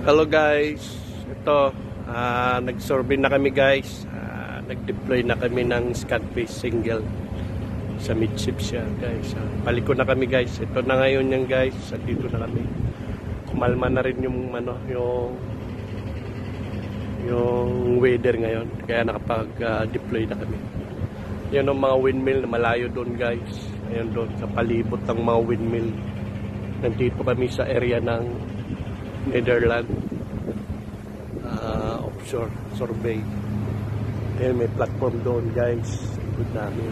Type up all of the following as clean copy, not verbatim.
Hello guys, ito nag-survey na kami guys. Nag-deploy na kami ng Scudfish single sa midship siya guys. Paliko na kami guys. Ito na ngayon yan guys. Dito na kami. Kumalma na rin yung yung weather ngayon. Kaya nakapag-deploy na kami. Yan ang mga windmill na malayo doon guys. Ayun doon sa palibot ng mga windmill. Nandito kami sa area ng Netherlands offshore survey. Ayan, may platform doon guys. Ikot namin.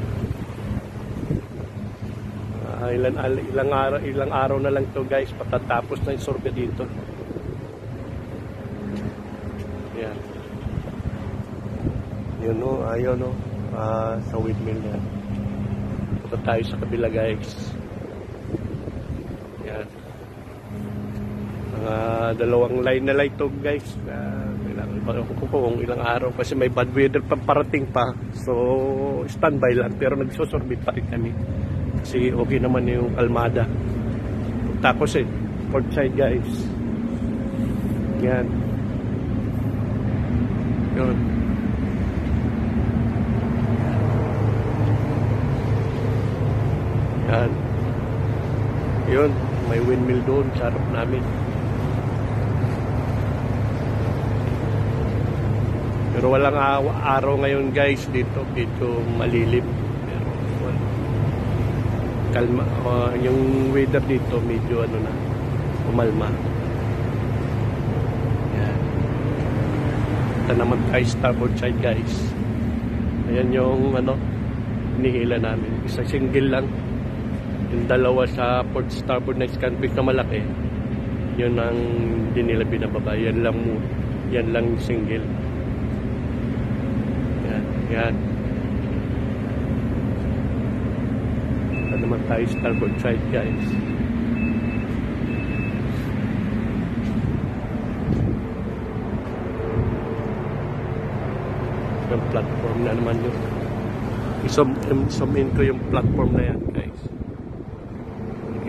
Ilang araw na lang to guys patatapos na yung survey dito. Ayan. Yun o, ayun o, sa windmill yan. Punta tayo sa kabila guys. Ayan. Dalawang line na light to guys. Kung ilang araw kasi may bad weather pa parating pa, so standby lang, pero nagsusurbit pa rin kami kasi okay naman yung kalmada. Tapos port side guys, yan yun, yan yun, may windmill doon sa harap namin. Pero walang araw ngayon guys dito malilim. Pero kalma, yung weather dito medyo na, umalma. Yan. Ito naman tayo starboard side guys. Ayan yung hinihila namin. Isa single lang. Yung dalawa sa port starboard na Scudfish na malaki, yun ang hindi nila binababa. Yan lang single. Yan. Ito naman tayo starboard side guys. Yung platform na naman yun. Zoom in ko yung platform na yan guys.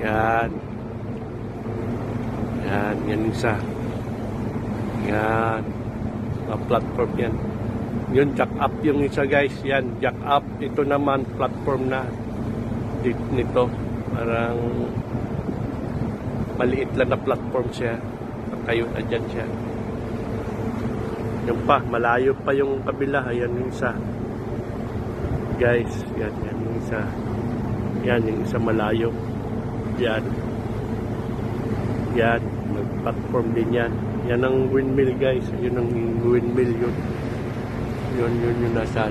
Yan. Yan isa. Yan. Platform yan. Yun, jack up yung isa guys. Yan, jack up. Ito naman, platform na nito. Parang maliit lang na platform siya. Kayo na dyan siya. Yung pa, malayo pa yung kabila. Ayan yung isa. Guys, yan yung isa. Yan, yung isa malayo. Yan. Yan, mag-platform din yan. Yan ang windmill guys. Yun ang windmill yun. Yun yung nasa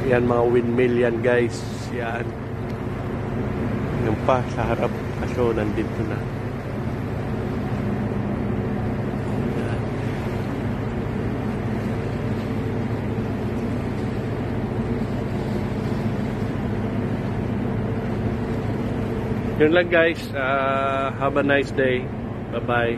yan mga windmill yan guys. Yan yung pa sa harap kaso nandito na. Yun lang guys. Have a nice day. Bye bye.